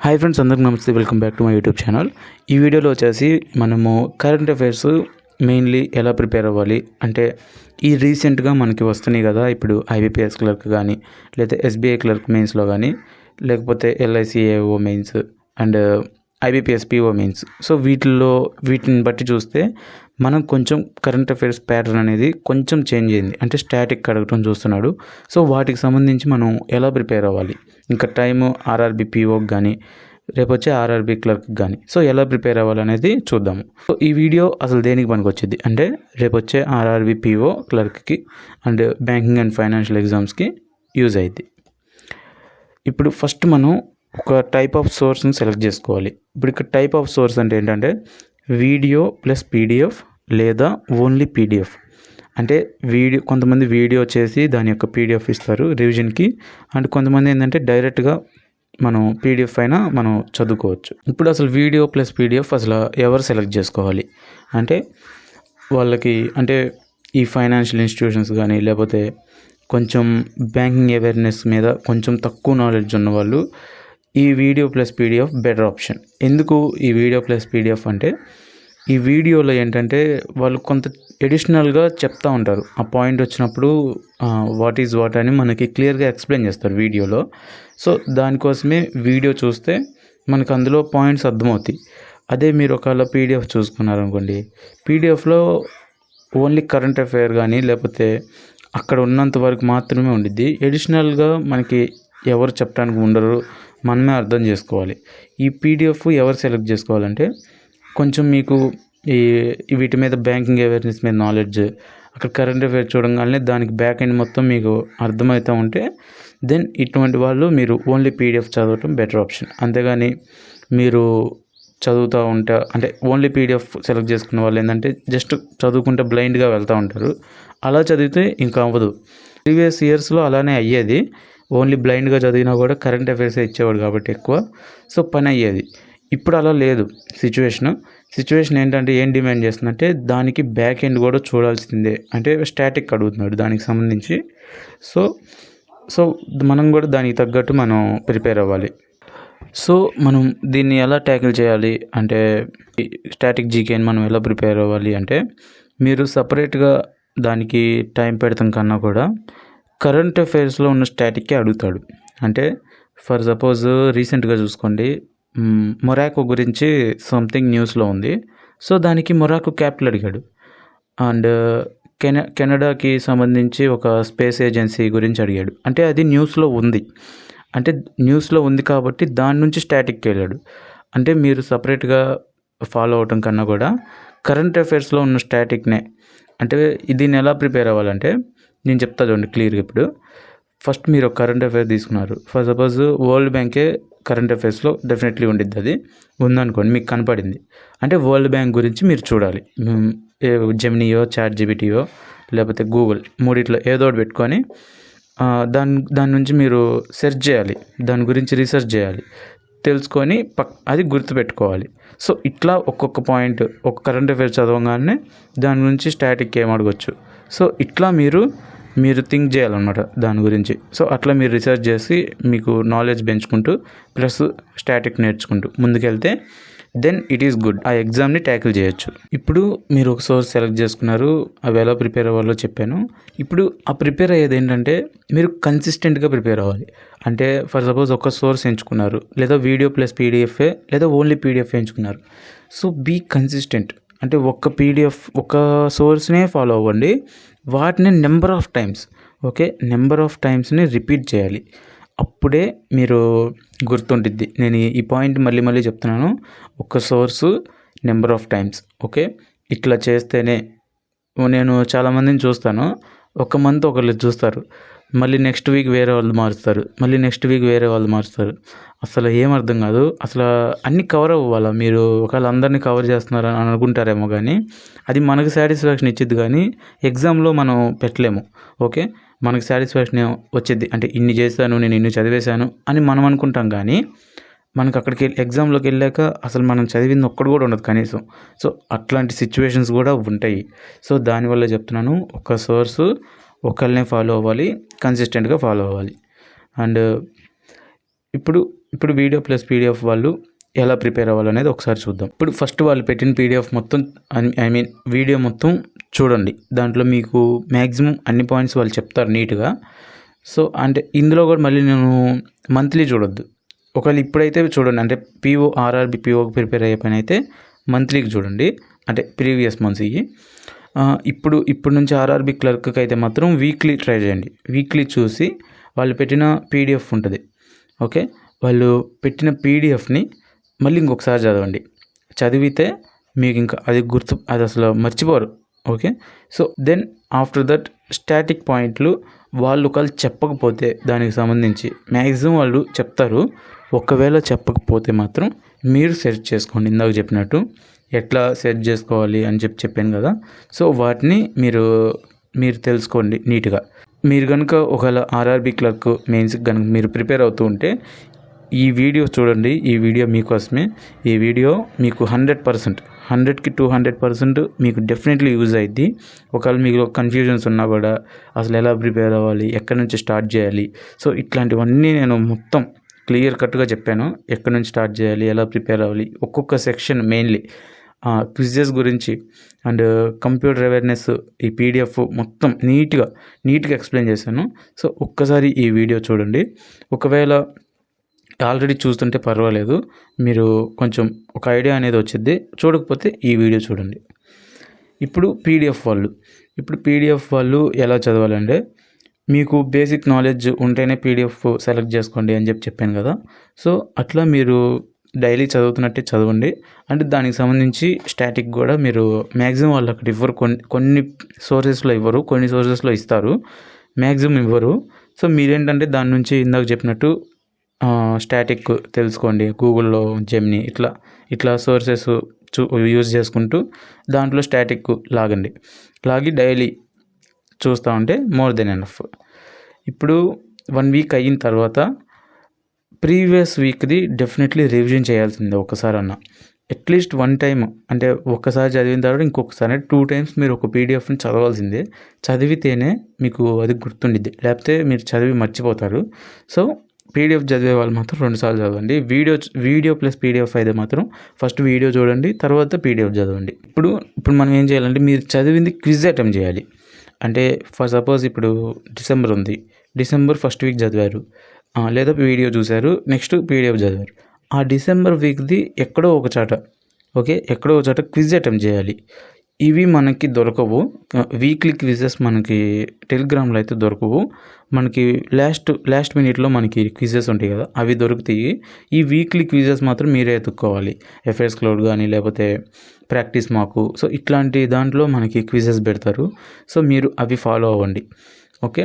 Hi friends, అందరికీ నమస్తే. Welcome back to my YouTube channel. ఈ వీడియోలో వచ్చేసి మనము కరెంట్ అఫైర్స్ మెయిన్లీ ఎలా ప్రిపేర్ అవ్వాలి అంటే ఈ రీసెంట్గా మనకి వస్తున్నాయి కదా, ఇప్పుడు ఐబీపీఎస్ క్లర్క్ కానీ లేదా ఎస్బీఐ క్లర్క్ మెయిన్స్లో కానీ లేకపోతే LIC AO mains and IBPS PO mains. So వీటిని బట్టి చూస్తే మనం కొంచెం కరెంట్ అఫైర్స్ ప్యాటర్న్ అనేది కొంచెం చేంజ్ అయింది. అంటే స్టాటిక్ అడగటం చూస్తున్నాడు. సో వాటికి సంబంధించి మనం ఎలా ప్రిపేర్ అవ్వాలి, ఇంకా టైము ఆర్ఆర్బీ పిఓకి కానీ రేపు వచ్చే ఆర్ఆర్బీ క్లర్క్ కానీ సో ఎలా ప్రిపేర్ అవ్వాలనేది చూద్దాము. సో ఈ వీడియో అసలు దేనికి పనికి వచ్చింది అంటే రేపు వచ్చే ఆర్ఆర్బీ పిఓ క్లర్క్కి అండ్ బ్యాంకింగ్ అండ్ ఫైనాన్షియల్ ఎగ్జామ్స్కి యూజ్ అయింది. ఇప్పుడు ఫస్ట్ మనం ఒక టైప్ ఆఫ్ సోర్స్ని సెలెక్ట్ చేసుకోవాలి. ఇప్పుడు ఇక్కడ టైప్ ఆఫ్ సోర్స్ అంటే ఏంటంటే వీడియో ప్లస్ పీడిఎఫ్ లేదా ఓన్లీ పీడిఎఫ్. అంటే కొంతమంది వీడియో చేసి దాని యొక్క పీడిఎఫ్ ఇస్తారు రివిజన్కి, అండ్ కొంతమంది ఏంటంటే డైరెక్ట్గా మనం పీడిఎఫ్ అయినా మనం చదువుకోవచ్చు. ఇప్పుడు అసలు వీడియో ప్లస్ పీడిఎఫ్ అసలు ఎవరు సెలెక్ట్ చేసుకోవాలి అంటే వాళ్ళకి అంటే ఈ ఫైనాన్షియల్ ఇన్స్టిట్యూషన్స్ కానీ లేకపోతే కొంచెం బ్యాంకింగ్ అవేర్నెస్ మీద కొంచెం తక్కువ నాలెడ్జ్ ఉన్న వాళ్ళు ఈ video plus PDF better option. ఎందుకు ఈ వీడియో ప్లస్ పీడిఎఫ్ అంటే ఈ వీడియోలో ఏంటంటే వాళ్ళు కొంత ఎడిషనల్గా చెప్తూ ఉంటారు. ఆ పాయింట్ వచ్చినప్పుడు వాట్ ఈజ్ వాట్ అని మనకి క్లియర్గా ఎక్స్ప్లెయిన్ చేస్తారు వీడియోలో. సో దానికోసమే వీడియో చూస్తే మనకు అందులో పాయింట్స్ అర్థమవుతాయి. అదే మీరు ఒకవేళ పీడిఎఫ్ చూసుకున్నారనుకోండి, పీడిఎఫ్లో ఓన్లీ కరెంట్ అఫైర్ కానీ లేకపోతే అక్కడ ఉన్నంత వరకు మాత్రమే ఉండిద్ది. ఎడిషనల్గా మనకి ఎవరు చెప్పడానికి ఉండరు, మనమే అర్థం చేసుకోవాలి. ఈ పీడిఎఫ్ ఎవరు సెలెక్ట్ చేసుకోవాలంటే కొంచెం మీకు వీటి మీద బ్యాంకింగ్ అవేర్నెస్ మీద నాలెడ్జ్, అక్కడ కరెంట్ అఫైర్ చూడగానే దానికి బ్యాక్ ఎండ్ మొత్తం మీకు అర్థమవుతూ ఉంటే దెన్ ఇటువంటి వాళ్ళు మీరు ఓన్లీ పీడిఎఫ్ చదవటం బెటర్ ఆప్షన్. అంతేగాని మీరు చదువుతూ ఉంటా అంటే ఓన్లీ పీడిఎఫ్ సెలెక్ట్ చేసుకున్న వాళ్ళు ఏంటంటే జస్ట్ చదువుకుంటే బ్లైండ్గా వెళ్తూ ఉంటారు. అలా చదివితే ఇంకా అవ్వదు. ప్రీవియస్ ఇయర్స్లో అలానే అయ్యేది. ఓన్లీ బ్లైండ్గా చదివినా కూడా కరెంట్ అఫైర్స్ ఇచ్చేవాడు కాబట్టి ఎక్కువ, సో పని అయ్యేది. ఇప్పుడు అలా లేదు సిచ్యువేషన్ ఏంటంటే ఏం డిమాండ్ చేస్తుందంటే దానికి బ్యాక్ ఎండ్ కూడా చూడాల్సిందే. అంటే స్టాటిక్ అడుగుతున్నాడు దానికి సంబంధించి. సో మనం కూడా దానికి తగ్గట్టు మనం ప్రిపేర్ అవ్వాలి. సో మనం దీన్ని ఎలా ట్యాకిల్ చేయాలి అంటే స్టాటిక్ జీకేని మనం ఎలా ప్రిపేర్ అవ్వాలి అంటే మీరు సపరేట్గా దానికి టైం పెడతాం కన్నా కూడా కరెంట్ అఫైర్స్లో ఉన్న స్టాటిక్కే అడుగుతాడు. అంటే ఫర్ సపోజ్ రీసెంట్గా చూసుకోండి, మొరాకో గురించి సంథింగ్ న్యూస్లో ఉంది. సో దానికి మొరాకో క్యాపిటల్ అడిగాడు. అండ్ కెనడాకి సంబంధించి ఒక స్పేస్ ఏజెన్సీ గురించి అడిగాడు. అంటే అది న్యూస్లో ఉంది కాబట్టి దాని నుంచి స్టాటిక్కి వెళ్ళాడు. అంటే మీరు సపరేట్గా ఫాలో అవటం కన్నా కూడా కరెంట్ అఫైర్స్లో ఉన్న స్టాటిక్నే అంటే దీన్ని ఎలా ప్రిపేర్ అవ్వాలంటే నేను చెప్తా చూడండి క్లియర్గా. ఇప్పుడు ఫస్ట్ మీరు ఒక కరెంట్ అఫైర్ తీసుకున్నారు. ఫర్ సపోజ్ వరల్డ్ బ్యాంకే కరెంట్ అఫైర్స్లో డెఫినెట్లీ ఉండిద్ది. అది ఉందనుకోండి, మీకు కనపడింది అంటే వరల్డ్ బ్యాంక్ గురించి మీరు చూడాలి. జెమినియో, చాట్ జీపీటీయో లేకపోతే గూగుల్ మూడిట్లో ఏదో ఒకటి పెట్టుకొని దాని నుంచి మీరు సెర్చ్ చేయాలి, దాని గురించి రీసెర్చ్ చేయాలి, తెలుసుకొని అది గుర్తుపెట్టుకోవాలి. సో ఇట్లా ఒక్కొక్క పాయింట్ ఒక కరెంట్ అఫైర్ చదవగానే దాని గురించి స్టాటిక్ ఏం అడగచ్చు. సో ఇట్లా మీరు థింక్ చేయాలన్నమాట దాని గురించి. సో అట్లా మీరు రీసెర్చ్ చేసి మీకు నాలెడ్జ్ పెంచుకుంటూ ప్లస్ స్టాటిక్ నేర్చుకుంటూ ముందుకెళ్తే దెన్ ఇట్ ఈస్ గుడ్. ఆ ఎగ్జామ్ని ట్యాకిల్ చేయొచ్చు. ఇప్పుడు మీరు ఒక సోర్స్ సెలెక్ట్ చేసుకున్నారు, అవి ఎలా ప్రిపేర్ అవ్వాలో చెప్పాను. ఇప్పుడు ఆ ప్రిపేర్ అయ్యేది ఏంటంటే మీరు కన్సిస్టెంట్గా ప్రిపేర్ అవ్వాలి. అంటే ఫర్ సపోజ్ ఒక సోర్స్ ఎంచుకున్నారు, లేదా వీడియో ప్లస్ పీడిఎఫ్ఏ లేదా ఓన్లీ పీడిఎఫ్ ఎంచుకున్నారు. So be consistent. అంటే ఒక సోర్స్నే ఫాలో అవ్వండి, వాటిని నెంబర్ ఆఫ్ టైమ్స్ని రిపీట్ చేయాలి. అప్పుడే మీరు గుర్తుంటుంది. నేను ఈ పాయింట్ మళ్ళీ చెప్తున్నాను. ఒక సోర్సు నెంబర్ ఆఫ్ టైమ్స్ ఇట్లా చేస్తేనే. నేను చాలామందిని చూస్తాను, ఒక మంత్ ఒకళ్ళు చూస్తారు, మళ్ళీ నెక్స్ట్ వీక్ వేరే వాళ్ళు మారుస్తారు. అసలు ఏం అర్థం కాదు. అసలు అన్నీ కవర్ అవ్వాలా మీరు ఒకవేళ అందరినీ కవర్ చేస్తున్నారని అనుకుంటారేమో, కానీ అది మనకు సాటిస్ఫాక్షన్ ఇచ్చిద్ది, కానీ ఎగ్జామ్లో మనం పెట్టలేము. మనకు సాటిస్ఫాక్షన్ వచ్చిద్ది అంటే ఇన్ని చేశాను, నేను ఇన్ని చదివేశాను అని మనం అనుకుంటాం, కానీ మనకు అక్కడికి ఎగ్జామ్లోకి వెళ్ళాక అసలు మనం చదివింది ఒక్కడు కూడా ఉండదు కనీసం. సో అట్లాంటి సిచ్యువేషన్స్ కూడా ఉంటాయి. సో దానివల్ల చెప్తున్నాను, ఒక సోర్సు ఒకళ్ళనే ఫాలో అవ్వాలి, కన్సిస్టెంట్గా ఫాలో అవ్వాలి. అండ్ ఇప్పుడు ఇప్పుడు వీడియో ప్లస్ పీడిఎఫ్ వాళ్ళు ఎలా ప్రిపేర్ అవ్వాలనేది ఒకసారి చూద్దాం. ఇప్పుడు ఫస్ట్ వాళ్ళు పెట్టిన పీడిఎఫ్ మొత్తం వీడియో మొత్తం చూడండి. దాంట్లో మీకు మ్యాక్సిమం అన్ని పాయింట్స్ వాళ్ళు చెప్తారు నీట్గా. సో అంటే ఇందులో కూడా మళ్ళీ నేను మంత్లీ చూడొద్దు. ఒకవేళ ఇప్పుడైతే చూడండి, అంటే ఆర్ఆర్బి పీఓకి ప్రిపేర్ అయ్యే పని అయితే మంత్లీకి చూడండి, అంటే ప్రీవియస్ మంత్స్ ఇవి. ఇప్పుడు నుంచి ఆర్ఆర్బి క్లర్క్కి అయితే మాత్రం వీక్లీ ట్రై చేయండి. వీక్లీ చూసి వాళ్ళు పెట్టిన పీడిఎఫ్ ఉంటుంది, ఓకే, వాళ్ళు పెట్టిన పీడిఎఫ్ని మళ్ళీ ఇంకొకసారి చదవండి. చదివితే మీకు ఇంకా అది అసలు మర్చిపోరు, okay. So then after that static పాయింట్లు వాళ్ళు ఒకవేళ చెప్పకపోతే దానికి సంబంధించి మ్యాక్సిమం వాళ్ళు చెప్తారు. ఒకవేళ చెప్పకపోతే మాత్రం మీరు సెర్చ్ చేసుకోండి. ఇందాక చెప్పినట్టు ఎట్లా సెర్చ్ చేసుకోవాలి అని చెప్పాను కదా. సో వాటిని మీరు తెలుసుకోండి నీట్గా. మీరు కనుక ఒకవేళ ఆర్ఆర్బి క్లర్క్ మెయిన్స్కి కనుక మీరు ప్రిపేర్ అవుతూ ఉంటే ఈ వీడియో చూడండి. ఈ వీడియో మీకోసమే. ఈ వీడియో మీకు 100కి 200% మీకు డెఫినెట్లీ యూజ్ అయ్యిద్ది. ఒకవేళ మీకు కన్ఫ్యూజన్స్ ఉన్నా కూడా అసలు ఎలా ప్రిపేర్ అవ్వాలి, ఎక్కడి నుంచి స్టార్ట్ చేయాలి, సో ఇట్లాంటివన్నీ నేను మొత్తం క్లియర్ కట్గా చెప్పాను. ఎక్కడి నుంచి స్టార్ట్ చేయాలి, ఎలా ప్రిపేర్ అవ్వాలి, ఒక్కొక్క సెక్షన్ మెయిన్లీ క్విజెస్ గురించి అండ్ కంప్యూటర్ అవేర్నెస్ ఈ పీడిఎఫ్ మొత్తం నీట్గా ఎక్స్ప్లెయిన్ చేశాను. సో ఒక్కసారి ఈ వీడియో చూడండి. ఒకవేళ ఆల్రెడీ చూస్తుంటే పర్వాలేదు, మీరు కొంచెం ఒక ఐడియా అనేది వచ్చింది. చూడకపోతే ఈ వీడియో చూడండి. ఇప్పుడు పీడిఎఫ్ వాళ్ళు ఎలా చదవాలంటే, మీకు బేసిక్ నాలెడ్జ్ ఉంటేనే పీడిఎఫ్ సెలెక్ట్ చేసుకోండి అని చెప్పాను కదా. సో అట్లా మీరు డైలీ చదువుతున్నట్టే చదవండి. అంటే దానికి సంబంధించి స్టాటిక్ కూడా మీరు మ్యాక్సిమం వాళ్ళు అక్కడ ఇవ్వరు. కొన్ని సోర్సెస్లో ఇవ్వరు, కొన్ని సోర్సెస్లో ఇస్తారు, మ్యాక్సిమం ఇవ్వరు. సో మీరేంటంటే దాని నుంచి ఇందాక చెప్పినట్టు స్టాటిక్ తెలుసుకోండి. గూగుల్లో జెమిని ఇట్లా సోర్సెస్ యూజ్ చేసుకుంటూ దాంట్లో స్టాటిక్ లాగి డైలీ చూస్తూ ఉంటే మోర్ దెన్ ఎనఫ్. ఇప్పుడు 1 వీక్ అయిన తర్వాత ప్రీవియస్ వీక్ది డెఫినెట్లీ రివిజన్ చేయాల్సిందే ఒకసారి అన్న. అట్లీస్ట్ 1 టైం, అంటే ఒక్కసారి చదివిన తర్వాత ఇంకొకసారి 2 టైమ్స్ మీరు ఒక పీడిఎఫ్ని చదవాల్సిందే. చదివితేనే మీకు అది గుర్తుండిద్ది, లేకపోతే మీరు చదివి మర్చిపోతారు. సో పీడిఎఫ్ చదివే వాళ్ళు మాత్రం 2 సార్లు చదవండి. వీడియో ప్లస్ పీడిఎఫ్ అయితే మాత్రం ఫస్ట్ వీడియో చూడండి, తర్వాత పీడిఎఫ్ చదవండి. ఇప్పుడు మనం ఏం చేయాలంటే, మీరు చదివింది క్విజ్ అటెంప్ట్ చేయాలి. అంటే ఫర్ సపోజ్ ఇప్పుడు డిసెంబర్ ఉంది, డిసెంబర్ ఫస్ట్ వీక్ చదివారు, లేదా వీడియో చూశారు, నెక్స్ట్ పీడిఎఫ్ చదివారు. ఆ డిసెంబర్ వీక్ది ఎక్కడో ఒక చోట క్విజ్ అటెంప్ట్ చేయాలి. ఇవి మనకి దొరకవు, వీక్లీ క్విజెస్ మనకి టెలిగ్రామ్లో అయితే దొరకవు. మనకి లాస్ట్ మినిట్లో మనకి క్విజెస్ ఉంటాయి కదా, అవి దొరుకుతాయి. ఈ వీక్లీ క్విజెస్ మాత్రం మీరే ఎత్తుక్కోవాలి. ఎఫ్ఎస్ క్లౌడ్ కానీ లేకపోతే ప్రాక్టీస్ మాకు, సో ఇట్లాంటి దాంట్లో మనకి క్విజెస్ పెడతారు. సో మీరు అవి ఫాలో అవ్వండి, ఓకే.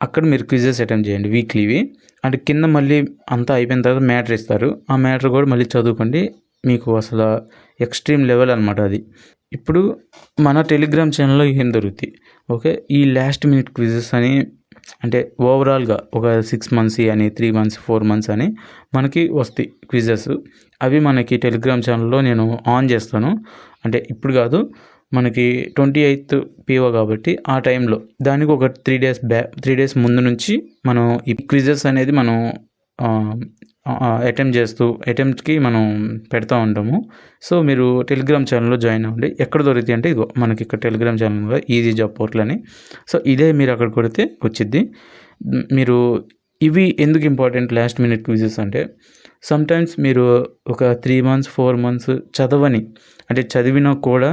అక్కడ మీరు క్విజెస్ అటెంప్ట్ చేయండి వీక్లీవి. అంటే కింద మళ్ళీ అంతా అయిపోయిన తర్వాత మ్యాటర్ ఇస్తారు, ఆ మ్యాటర్ కూడా మళ్ళీ చదువుకోండి. మీకు అసలు ఎక్స్ట్రీమ్ లెవెల్ అనమాట అది. ఇప్పుడు మన టెలిగ్రామ్ ఛానల్లో ఏం దొరుకుతాయి, ఓకే. ఈ లాస్ట్ మినిట్ క్విజెస్ అని, అంటే ఓవరాల్గా ఒక 6 months అని, 3 months 4 months అని మనకి వస్తాయి క్విజెస్. అవి మనకి టెలిగ్రామ్ ఛానల్లో నేను ఆన్ చేస్తాను. అంటే ఇప్పుడు కాదు, మనకి 28th PO కాబట్టి ఆ టైంలో దానికి ఒక 3 days ముందు నుంచి మనం ఈ క్విజెస్ అనేది మనం అటెంప్ట్కి మనం పెడతా ఉంటాము. సో మీరు టెలిగ్రామ్ ఛానల్లో జాయిన్ అవ్వండి. ఎక్కడ దొరుకుతాయి అంటే ఇగో మనకి ఇక్కడ టెలిగ్రామ్ ఛానల్ కూడా ఈజీ జాబ్ పోర్టల్ అని. సో ఇదే మీరు అక్కడ కొడితే వచ్చిద్ది. మీరు ఇవి ఎందుకు ఇంపార్టెంట్ లాస్ట్ మినిట్ క్విజెస్ అంటే, సమ్టైమ్స్ మీరు ఒక 3 months 4 months చదివినా కూడా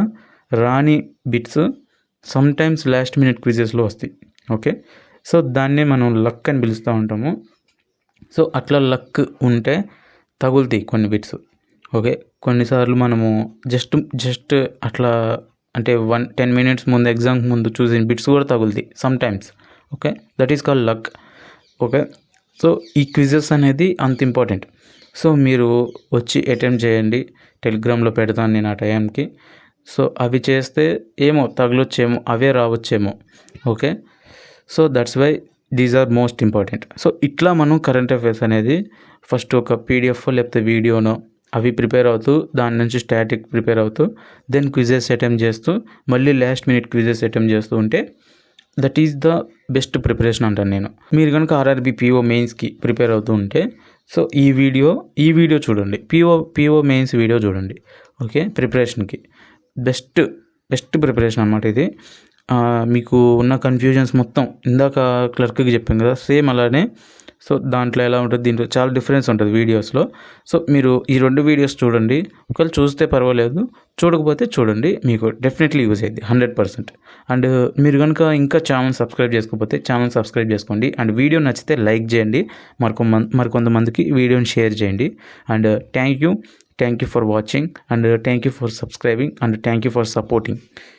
రాని బిట్స్ సమ్టైమ్స్ లాస్ట్ మినిట్ క్విజెస్లో వస్తాయి, ఓకే. సో దాన్నే మనం లక్ అని పిలుస్తూ ఉంటాము. సో అట్లా లక్ ఉంటే తగులుతాయి కొన్ని బిట్స్, ఓకే. కొన్నిసార్లు మనము జస్ట్ అట్లా అంటే 10 minutes ముందు ఎగ్జామ్ ముందు చూసిన బిట్స్ కూడా తగులుతాయి sometimes, okay. That is called luck, okay. So ఈ క్విజెస్ అనేది అంత ఇంపార్టెంట్. సో మీరు వచ్చి అటెంప్ట్ చేయండి. టెలిగ్రామ్లో పెడతాను నేను ఆ టైంకి. సో అవి చేస్తే ఏమో తగలొచ్చేమో, అవే రావచ్చేమో, okay. So that's why these are most important. So ఇట్లా మనం కరెంట్ అఫైర్స్ అనేది ఫస్ట్ ఒక పీడిఎఫ్ లేకపోతే వీడియోనో అవి ప్రిపేర్ అవుతూ, దాని నుంచి స్టాటిక్ ప్రిపేర్ అవుతూ, దెన్ క్విజెస్ అటెంప్ట్ చేస్తూ, మళ్ళీ లాస్ట్ మినిట్ క్విజెస్ అటెంప్ట్ చేస్తూ ఉంటే that is the best preparation అంటాను నేను. మీరు కనుక ఆర్ఆర్బి PO మెయిన్స్కి ప్రిపేర్ అవుతూ ఉంటే, సో ఈ వీడియో చూడండి, పిఓ మెయిన్స్ వీడియో చూడండి. ఓకే, ప్రిపరేషన్కి బెస్ట్ ప్రిపరేషన్ అనమాట ఇది. మీకు ఉన్న కన్ఫ్యూజన్స్ మొత్తం ఇందాక క్లర్క్కి చెప్పాను కదా, సేమ్ అలానే. సో దాంట్లో ఎలా ఉంటుంది, దీంట్లో చాలా డిఫరెన్స్ ఉంటుంది వీడియోస్లో. సో మీరు ఈ 2 వీడియోస్ చూడండి. ఒకవేళ చూస్తే పర్వాలేదు, చూడకపోతే చూడండి, మీకు డెఫినెట్లీ యూజ్ అయ్యింది 100%. అండ్ మీరు కనుక ఇంకా ఛానల్ సబ్స్క్రైబ్ చేసుకోకపోతే ఛానల్ సబ్స్క్రైబ్ చేసుకోండి. అండ్ వీడియో నచ్చితే లైక్ చేయండి, మరికొంతమందికి వీడియోని షేర్ చేయండి. And thank you for watching, and thank you for subscribing, and thank you for supporting.